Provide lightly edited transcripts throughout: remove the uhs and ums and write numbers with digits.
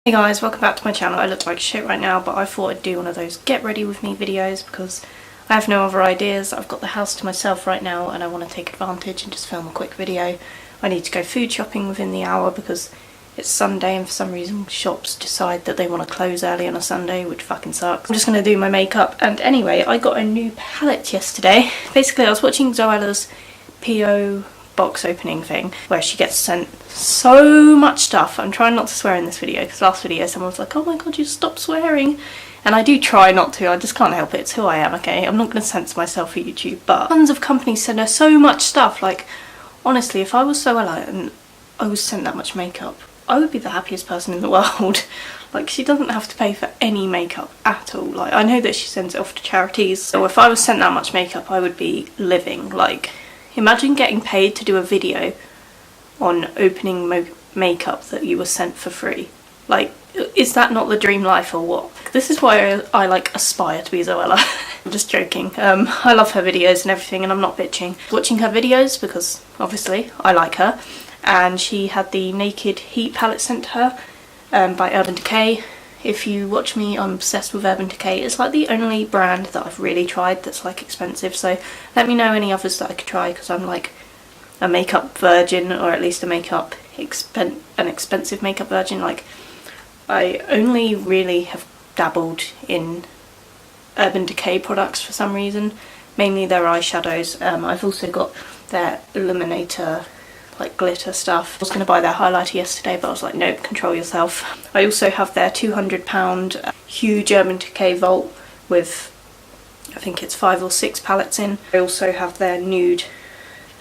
Hey guys, welcome back to my channel. I look like shit right now, but I thought I'd do one of those get ready with me videos because I have no other ideas. I've got the house to myself right now and I want to take advantage and just film a quick video. I need to go food shopping within the hour because it's Sunday and for some reason shops decide that they want to close early on a Sunday, which fucking sucks. I'm just going to do my makeup, and anyway, I got a new palette yesterday. Basically, I was watching Zoella's PO box opening thing where she gets sent so much stuff. I'm trying not to swear in this video because last video someone was like, oh my god, you stop swearing, and I do try not to. I just can't help it. It's who I am, okay? I'm not going to censor myself for YouTube, but tons of companies send her so much stuff. Like, honestly, if I was Zoella and I was sent that much makeup, I would be the happiest person in the world. Like, she doesn't have to pay for any makeup at all. Like, I know that she sends it off to charities, so if I was sent that much makeup, I would be living. Like, imagine getting paid to do a video on opening makeup that you were sent for free. Like, is that not the dream life or what? This is why I like aspire to be Zoella. I'm just joking. I love her videos and everything, and I'm not bitching. Watching her videos because obviously I like her, and she had the Naked Heat palette sent to her by Urban Decay. If you watch me, I'm obsessed with Urban Decay. It's like the only brand that I've really tried that's like expensive, so let me know any others that I could try because I'm like a makeup virgin, or at least an expensive makeup virgin. Like, I only really have dabbled in Urban Decay products for some reason, mainly their eyeshadows. I've also got their illuminator, like glitter stuff. I was going to buy their highlighter yesterday, but I was like, nope, control yourself. I also have their £200 huge Urban Decay vault with, I think it's 5 or 6 palettes in. I also have their nude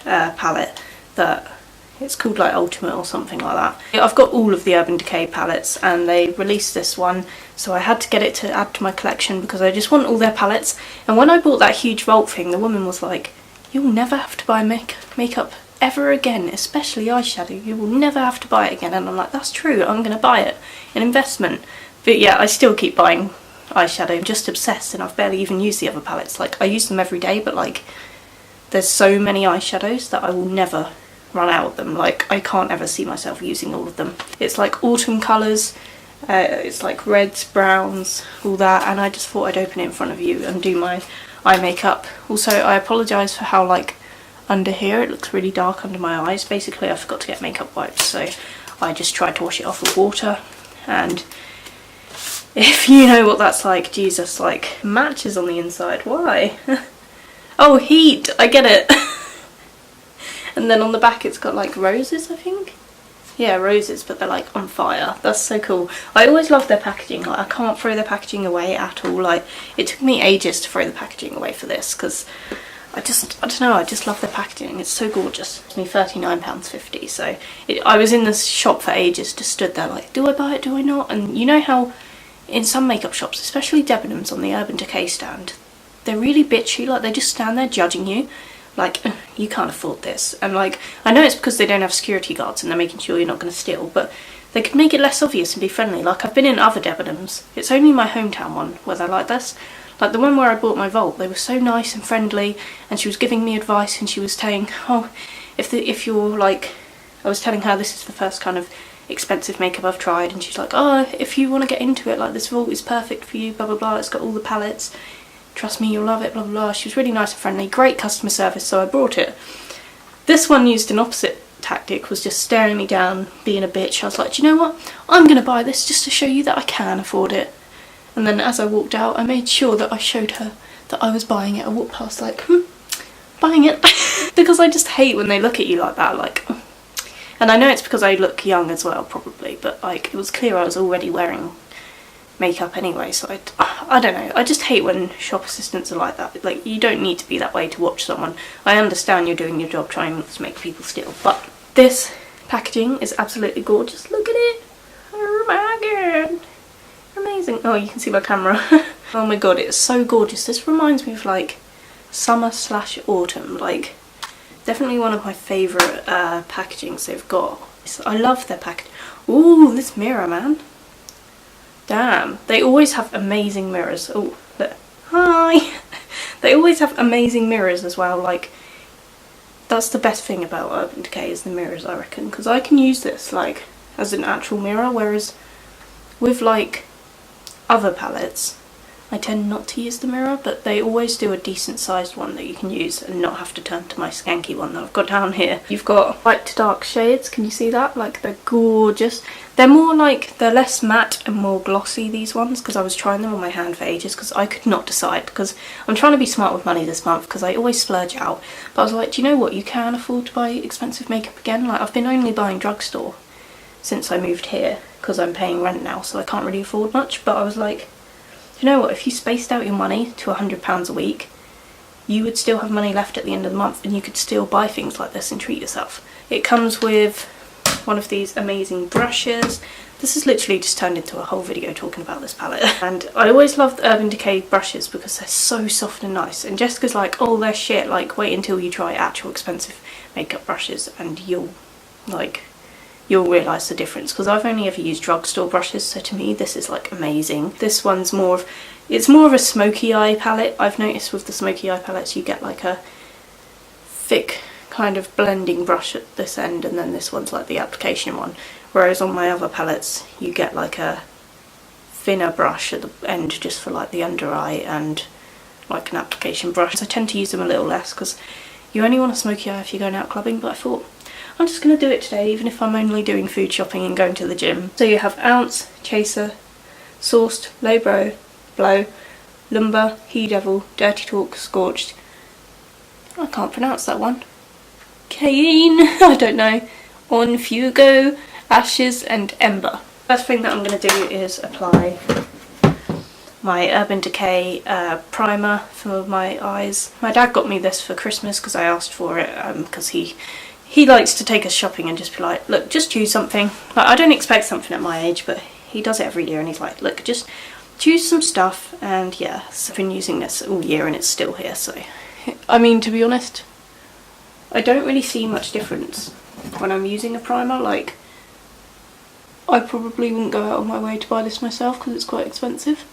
palette that it's called like Ultimate or something like that. I've got all of the Urban Decay palettes and they released this one, so I had to get it to add to my collection because I just want all their palettes. And when I bought that huge vault thing, the woman was like, you'll never have to buy makeup ever again, especially eyeshadow. You will never have to buy it again. And I'm like, that's true, I'm gonna buy it. An investment. But yeah, I still keep buying eyeshadow. I'm just obsessed, and I've barely even used the other palettes. Like, I use them every day, but like, there's so many eyeshadows that I will never run out of them. Like, I can't ever see myself using all of them. It's like autumn colours, it's like reds, browns, all that, and I just thought I'd open it in front of you and do my eye makeup. Also, I apologise for how like under here it looks really dark under my eyes. Basically, I forgot to get makeup wipes, so I just tried to wash it off with water, and if you know what that's like, Jesus, like, matches on the inside. Why? Oh, heat, I get it. And then on the back it's got like roses, I think. Yeah, roses, but they're like on fire. That's so cool. I always love their packaging. Like, I can't throw their packaging away at all. Like, it took me ages to throw the packaging away for this because I don't know, I just love their packaging. It's so gorgeous. It's me £39.50, so I was in this shop for ages, just stood there like, do I buy it, do I not? And you know how in some makeup shops, especially Debenhams on the Urban Decay stand, they're really bitchy. Like, they just stand there judging you. Like, you can't afford this. And like, I know it's because they don't have security guards and they're making sure you're not going to steal, but they could make it less obvious and be friendly. Like, I've been in other Debenhams. It's only my hometown one where they're like this. Like, the one where I bought my vault, they were so nice and friendly, and she was giving me advice, and she was saying, oh, if you're like, I was telling her this is the first kind of expensive makeup I've tried, and she's like, oh, if you want to get into it, like, this vault is perfect for you, blah blah blah, it's got all the palettes, trust me, you'll love it, blah blah blah. She was really nice and friendly, great customer service, so I bought it. This one used an opposite tactic, was just staring me down, being a bitch. I was like, do you know what, I'm gonna buy this just to show you that I can afford it. And then as I walked out, I made sure that I showed her that I was buying it. I walked past like, buying it. Because I just hate when they look at you like that, like, and I know it's because I look young as well, probably, but like, it was clear I was already wearing makeup anyway, so I don't know, I just hate when shop assistants are like that. Like, you don't need to be that way to watch someone. I understand you're doing your job trying not to make people steal, but this packaging is absolutely gorgeous. Look at it. Oh my god. Amazing. Oh, you can see my camera. Oh my god, it's so gorgeous. This reminds me of like summer/autumn. Like, definitely one of my favourite packagings they've got. I love their packaging. Ooh, this mirror, man. Damn. They always have amazing mirrors. Oh, look. Hi. They always have amazing mirrors as well. Like, that's the best thing about Urban Decay is the mirrors, I reckon. Because I can use this like as an actual mirror, whereas With like other palettes, I tend not to use the mirror, but they always do a decent sized one that you can use and not have to turn to my skanky one that I've got down here. You've got light to dark shades, can you see that? Like, they're gorgeous. They're more like, they're less matte and more glossy, these ones, because I was trying them on my hand for ages because I could not decide, because I'm trying to be smart with money this month because I always splurge out. But I was like, do you know what, you can afford to buy expensive makeup again. Like, I've been only buying drugstore since I moved here because I'm paying rent now, so I can't really afford much. But I was like, you know what, if you spaced out your money to £100 a week, you would still have money left at the end of the month and you could still buy things like this and treat yourself. It comes with one of these amazing brushes. This has literally just turned into a whole video talking about this palette. And I always loved Urban Decay brushes because they're so soft and nice. And Jessica's like, oh, they're shit, like wait until you try actual expensive makeup brushes and you'll realise the difference, because I've only ever used drugstore brushes, so to me this is like amazing. This one's more of, it's more of a smoky eye palette. I've noticed with the smoky eye palettes you get like a thick kind of blending brush at this end, and then this one's like the application one, whereas on my other palettes you get like a thinner brush at the end just for like the under eye and like an application brush. So I tend to use them a little less because you only want a smoky eye if you're going out clubbing, but I thought I'm just going to do it today, even if I'm only doing food shopping and going to the gym. So you have Ounce, Chaser, Sourced, Low Brow, Blow, Lumber, He Devil, Dirty Talk, Scorched. I can't pronounce that one. Cayenne, I don't know. On Fugo, Ashes and Ember. First thing that I'm going to do is apply my Urban Decay primer for my eyes. My dad got me this for Christmas because I asked for it, because he likes to take us shopping and just be like, look, just choose something. Like, I don't expect something at my age, but he does it every year and he's like, look, just choose some stuff. And yeah, so I've been using this all year and it's still here, so. I mean, to be honest, I don't really see much difference when I'm using a primer. Like, I probably wouldn't go out of my way to buy this myself because it's quite expensive.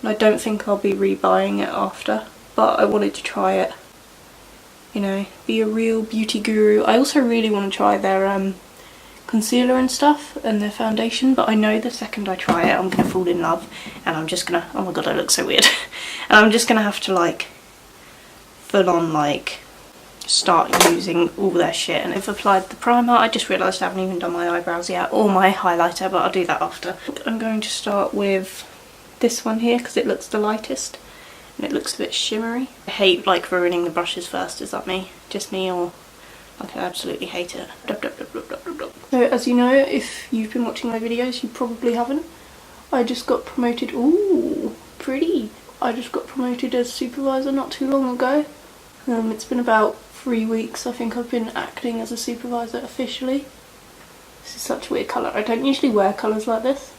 And I don't think I'll be rebuying it after, but I wanted to try it. You know, be a real beauty guru. I also really want to try their concealer and stuff and their foundation, but I know the second I try it I'm going to fall in love and I'm just going to, oh my god, I look so weird. And I'm just going to have to like full on like start using all their shit. And I've applied the primer. I just realised I haven't even done my eyebrows yet or my highlighter, but I'll do that after. I'm going to start with this one here because it looks the lightest. And it looks a bit shimmery. I hate like ruining the brushes first. Is that me? Just me, or like I absolutely hate it. So as you know, if you've been watching my videos, you probably haven't. I just got promoted. Ooh, pretty. I just got promoted as supervisor not too long ago. It's been about 3 weeks. I think I've been acting as a supervisor officially. This is such a weird colour. I don't usually wear colours like this.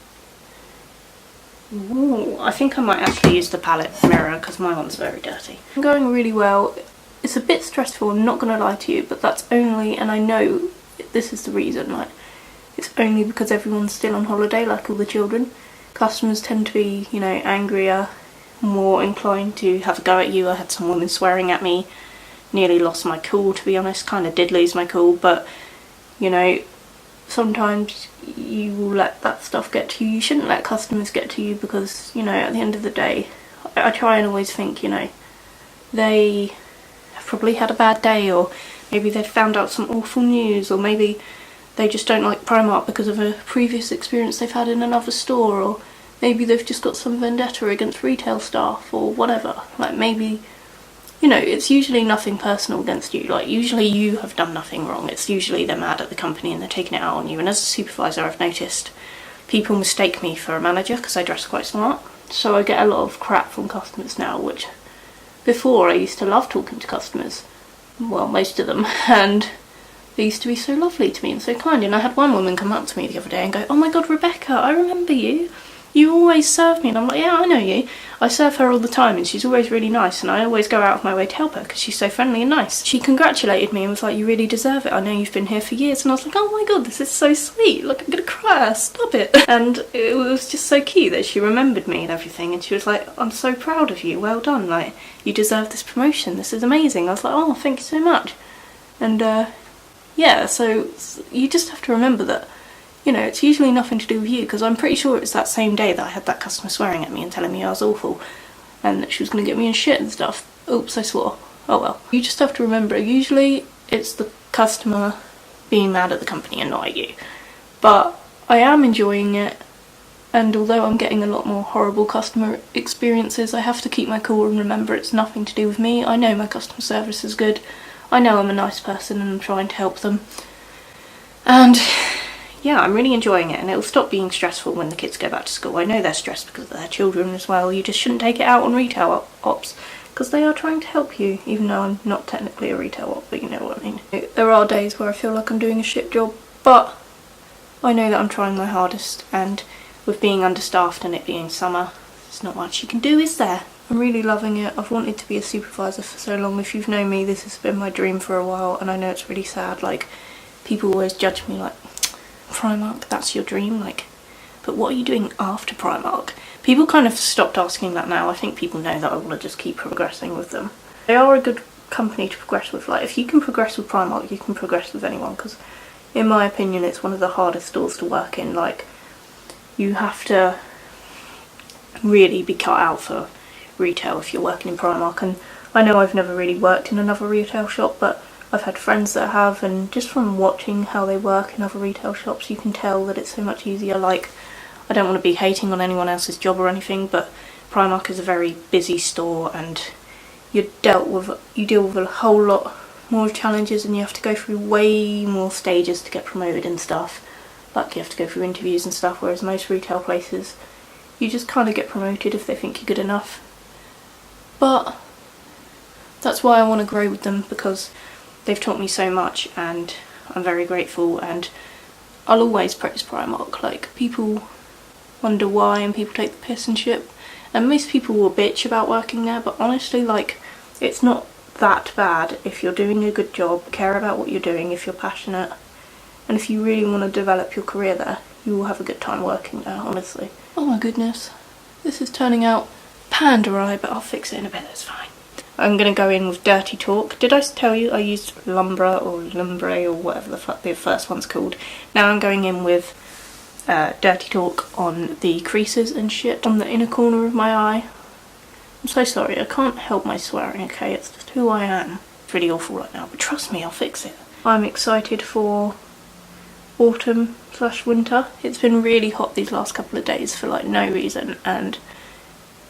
Ooh, I think I might actually use the palette mirror because my one's very dirty. I'm going really well. It's a bit stressful, I'm not going to lie to you, but that's only, and I know this is the reason, like, it's only because everyone's still on holiday, like all the children. Customers tend to be, you know, angrier, more inclined to have a go at you. I had some woman swearing at me, nearly lost my cool, to be honest, kind of did lose my cool, but, you know, sometimes you will let that stuff get to you. You shouldn't let customers get to you because, you know, at the end of the day, I try and always think, you know, they have probably had a bad day, or maybe they've found out some awful news, or maybe they just don't like Primark because of a previous experience they've had in another store, or maybe they've just got some vendetta against retail staff or whatever. Like, maybe, you know, it's usually nothing personal against you. Like, usually you have done nothing wrong. It's usually they're mad at the company and they're taking it out on you. And as a supervisor, I've noticed people mistake me for a manager because I dress quite smart. So I get a lot of crap from customers now, which before I used to love talking to customers. Well, most of them. And they used to be so lovely to me and so kind. And I had one woman come up to me the other day and go, "Oh my god, Rebecca, I remember you. You always serve me." And I'm like, "Yeah, I know you. I serve her all the time and she's always really nice and I always go out of my way to help her because she's so friendly and nice." She congratulated me and was like, "You really deserve it. I know you've been here for years." And I was like, "Oh my god, this is so sweet. Look, I'm gonna cry. Stop it." And it was just so cute that she remembered me and everything, and she was like, "I'm so proud of you. Well done. Like, you deserve this promotion. This is amazing." I was like, "Oh, thank you so much." And yeah, so you just have to remember that you know, it's usually nothing to do with you, because I'm pretty sure it was that same day that I had that customer swearing at me and telling me I was awful and that she was going to get me in shit and stuff. Oops, I swore. Oh well. You just have to remember, usually it's the customer being mad at the company and not at you. But I am enjoying it, and although I'm getting a lot more horrible customer experiences, I have to keep my cool and remember it's nothing to do with me. I know my customer service is good. I know I'm a nice person and I'm trying to help them. And yeah, I'm really enjoying it, and it'll stop being stressful when the kids go back to school. I know they're stressed because of their children as well. You just shouldn't take it out on retail ops, because they are trying to help you, even though I'm not technically a retail op, but you know what I mean. There are days where I feel like I'm doing a shit job, but I know that I'm trying my hardest, and with being understaffed and it being summer, there's not much you can do, is there? I'm really loving it. I've wanted to be a supervisor for so long. If you've known me, this has been my dream for a while, and I know it's really sad. Like, people always judge me like, Primark, that's your dream? Like, but what are you doing after Primark? People kind of stopped asking that now. I think people know that I want to just keep progressing with them. They are a good company to progress with. Like, if you can progress with Primark, you can progress with anyone, because in my opinion it's one of the hardest stores to work in. Like, you have to really be cut out for retail if you're working in Primark, and I know I've never really worked in another retail shop, but I've had friends that have, and just from watching how they work in other retail shops, you can tell that it's so much easier. Like, I don't want to be hating on anyone else's job or anything, but Primark is a very busy store, and you deal with a whole lot more challenges, and you have to go through way more stages to get promoted and stuff. Like, you have to go through interviews and stuff, whereas most retail places, you just kind of get promoted if they think you're good enough. But that's why I want to grow with them, because they've taught me so much, and I'm very grateful, and I'll always praise Primark. Like, people wonder why, and people take the piss and shit, and most people will bitch about working there, but honestly, like, it's not that bad if you're doing a good job, care about what you're doing, if you're passionate, and if you really want to develop your career there, you will have a good time working there, honestly. Oh my goodness, this is turning out panda-eye, but I'll fix it in a bit, that's fine. I'm going to go in with Dirty Talk. Did I tell you I used Lumbra or Lumbre or whatever the fuck the first one's called? Now I'm going in with Dirty Talk on the creases and shit on the inner corner of my eye. I'm so sorry, I can't help my swearing, okay? It's just who I am. It's really awful right now, but trust me, I'll fix it. I'm excited for autumn/winter. It's been really hot these last couple of days for like no reason, and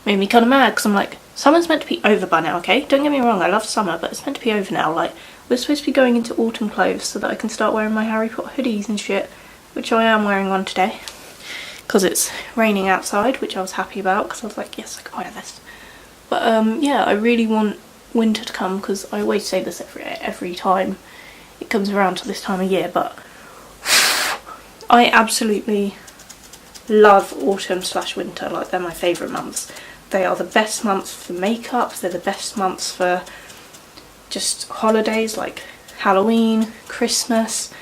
made me kind of mad, because I'm like, summer's meant to be over by now, okay? Don't get me wrong, I love summer, but it's meant to be over now. Like, we're supposed to be going into autumn clothes so that I can start wearing my Harry Potter hoodies and shit, which I am wearing one today, because it's raining outside, which I was happy about, because I was like, yes, I can wear this. But yeah, I really want winter to come, because I always say this every time it comes around to this time of year, but I absolutely love autumn/winter. Like, they're my favourite months. They are the best months for makeup, they're the best months for just holidays like Halloween, Christmas,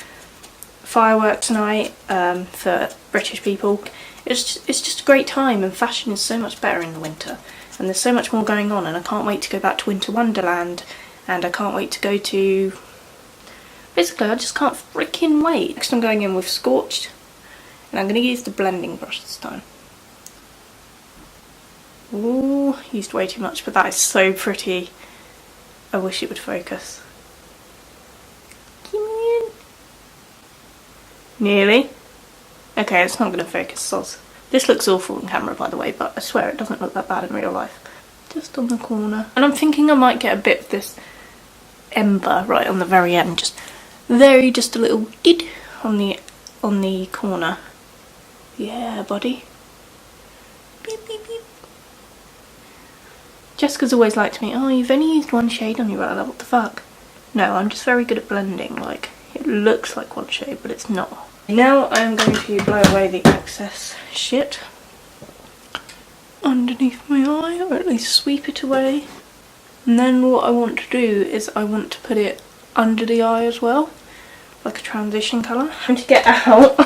fireworks night for British people. It's just a great time, and fashion is so much better in the winter, and there's so much more going on, and I can't wait to go back to Winter Wonderland, and I can't wait to go to... Basically, I just can't freaking wait. Next I'm going in with Scorched, and I'm going to use the blending brush this time. Ooh, used way too much, but that is so pretty. I wish it would focus. Come in. Nearly. Okay, it's not going to focus, soz. This looks awful on camera, by the way, but I swear it doesn't look that bad in real life. Just on the corner. And I'm thinking I might get a bit of this ember right on the very end. Just a little did on the corner. Yeah, buddy. Beep, beep, beep. Jessica's always liked me, oh, you've only used one shade on your eyeliner, what the fuck? No, I'm just very good at blending. Like, it looks like one shade, but it's not. Now I'm going to blow away the excess shit underneath my eye, or at least sweep it away. And then what I want to do is I want to put it under the eye as well, like a transition colour. I'm to get out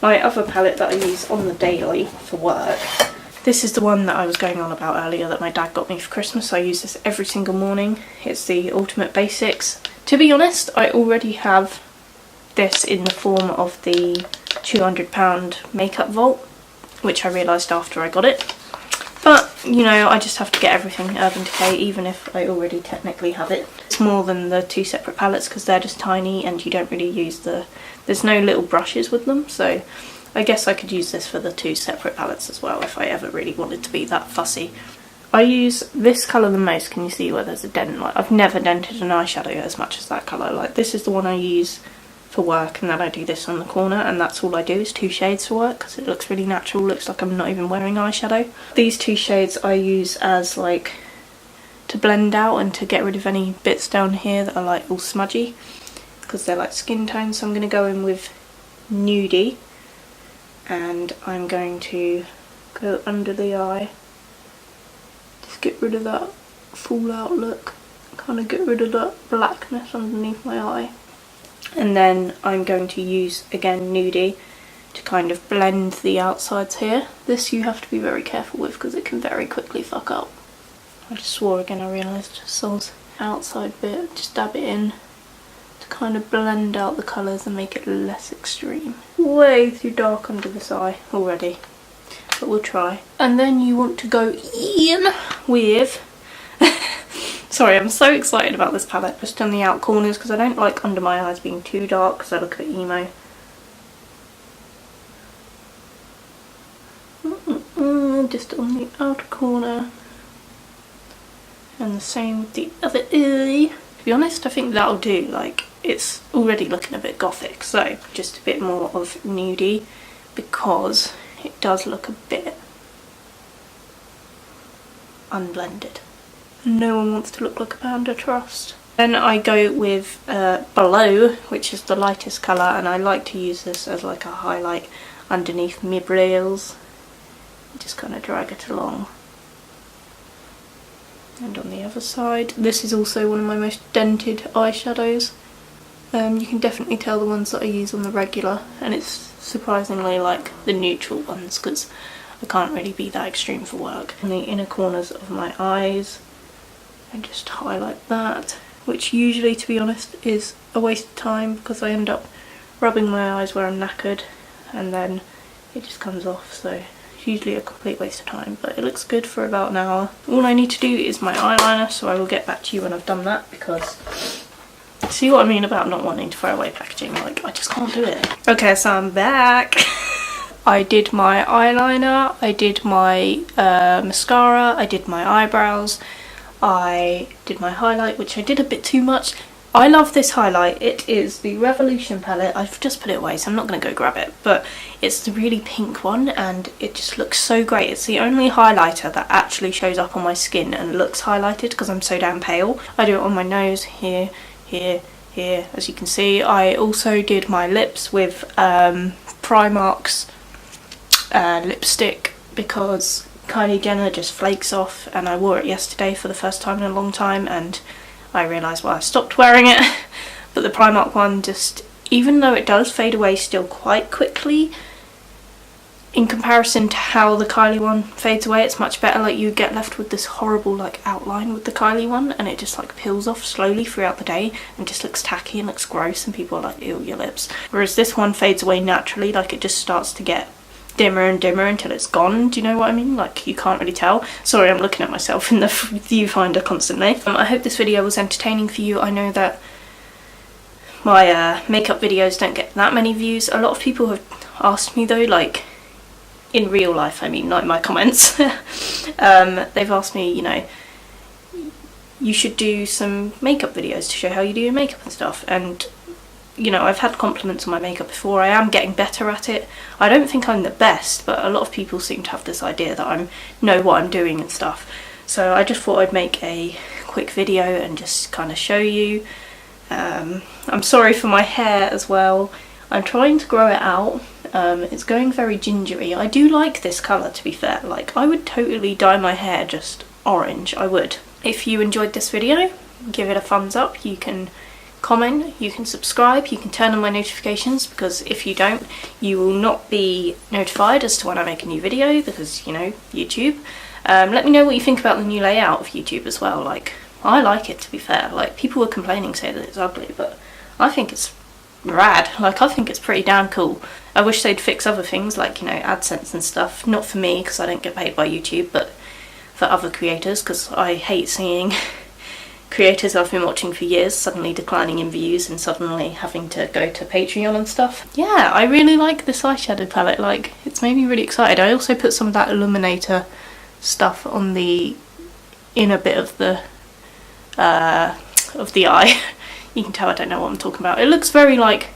my other palette that I use on the daily for work. This is the one that I was going on about earlier that my dad got me for Christmas. I use this every single morning. It's the Ultimate Basics. To be honest, I already have this in the form of the £200 makeup vault, which I realised after I got it. But, you know, I just have to get everything Urban Decay, even if I already technically have it. It's more than the 2 separate palettes because they're just tiny and you don't really use there's no little brushes with them, so I guess I could use this for the 2 separate palettes as well if I ever really wanted to be that fussy. I use this colour the most. Can you see where there's a dent? Like, I've never dented an eyeshadow as much as that colour. Like, this is the one I use for work, and then I do this on the corner, and that's all I do is 2 shades for work because it looks really natural, looks like I'm not even wearing eyeshadow. These 2 shades I use as like to blend out and to get rid of any bits down here that are like all smudgy because they're like skin tones. So I'm going to go in with Nudie and I'm going to go under the eye, just get rid of that fallout look, kind of get rid of that blackness underneath my eye. And then I'm going to use, again, Nudie to kind of blend the outsides here. This you have to be very careful with because it can very quickly fuck up. I just swore again, I realised. So outside bit, just dab it in to kind of blend out the colours and make it less extreme. Way too dark under this eye already, but we'll try. And then you want to go in with... Sorry, I'm so excited about this palette. Just on the out corners because I don't like under my eyes being too dark because I look a bit emo. Just on the outer corner. And the same with the other eye. To be honest, I think that'll do. Like, it's already looking a bit gothic. So, just a bit more of Nudie because it does look a bit unblended. No one wants to look like a panda, trust. Then I go with Below, which is the lightest colour, and I like to use this as like a highlight underneath my brows. Just kind of drag it along. And on the other side, this is also one of my most dented eyeshadows. You can definitely tell the ones that I use on the regular, and it's surprisingly like the neutral ones because I can't really be that extreme for work. On the inner corners of my eyes, and just highlight that, which usually, to be honest, is a waste of time because I end up rubbing my eyes where I'm knackered and then it just comes off, so it's usually a complete waste of time, but it looks good for about an hour. All I need to do is my eyeliner, so I will get back to you when I've done that because see what I mean about not wanting to throw away packaging, like I just can't do it. Okay, so I'm back. I did my eyeliner, I did my mascara, I did my eyebrows, I did my highlight, which I did a bit too much. I love this highlight. It is the Revolution palette. I've just put it away, so I'm not going to go grab it. But it's the really pink one, and it just looks so great. It's the only highlighter that actually shows up on my skin and looks highlighted because I'm so damn pale. I do it on my nose, here, here, here, as you can see. I also did my lips with Primark's lipstick because Kylie Jenner just flakes off, and I wore it yesterday for the first time in a long time and I realised why I stopped wearing it. But the Primark one just, even though it does fade away still quite quickly, in comparison to how the Kylie one fades away, it's much better. Like, you get left with this horrible like outline with the Kylie one and it just like peels off slowly throughout the day and just looks tacky and looks gross and people are like, ew, your lips. Whereas this one fades away naturally, like it just starts to get dimmer and dimmer until it's gone. Do you know what I mean? Like, you can't really tell. Sorry, I'm looking at myself in the viewfinder constantly. I hope this video was entertaining for you. I know that my makeup videos don't get that many views. A lot of people have asked me though, like in real life, I mean, not in my comments. They've asked me, you know, you should do some makeup videos to show how you do your makeup and stuff, and you know, I've had compliments on my makeup before. I am getting better at it. I don't think I'm the best, but a lot of people seem to have this idea that I know what I'm doing and stuff. So I just thought I'd make a quick video and just kind of show you. I'm sorry for my hair as well. I'm trying to grow it out. It's going very gingery. I do like this colour, to be fair. Like, I would totally dye my hair just orange. I would. If you enjoyed this video, give it a thumbs up. You can comment, you can subscribe, you can turn on my notifications, because if you don't, you will not be notified as to when I make a new video, because, you know, YouTube. Let me know what you think about the new layout of YouTube as well. Like, I like it, to be fair. Like, people were complaining saying that it's ugly, but I think it's rad. Like, I think it's pretty damn cool. I wish they'd fix other things like, you know, AdSense and stuff. Not for me, because I don't get paid by YouTube, but for other creators, because I hate seeing creators I've been watching for years suddenly declining in views and suddenly having to go to Patreon and stuff. Yeah, I really like this eyeshadow palette. Like, it's made me really excited. I also put some of that illuminator stuff on the inner bit of the eye. You can tell I don't know what I'm talking about. It looks very like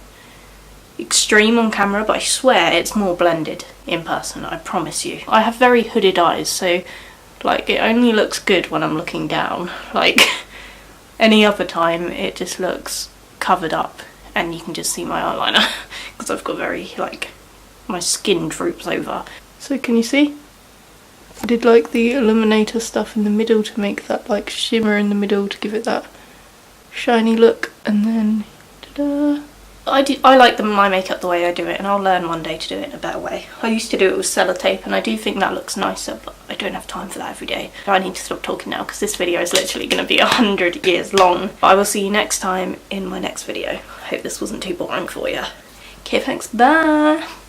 extreme on camera, but I swear it's more blended in person, I promise you. I have very hooded eyes, so like it only looks good when I'm looking down. Like any other time it just looks covered up and you can just see my eyeliner because I've got very, like, my skin droops over. So can you see? I did like the illuminator stuff in the middle to make that like shimmer in the middle to give it that shiny look, and then ta-da! I like my makeup the way I do it, and I'll learn one day to do it in a better way. I used to do it with sellotape, and I do think that looks nicer, but I don't have time for that every day. I need to stop talking now, because this video is literally going to be 100 years long. I will see you next time in my next video. I hope this wasn't too boring for you. Okay, thanks, bye!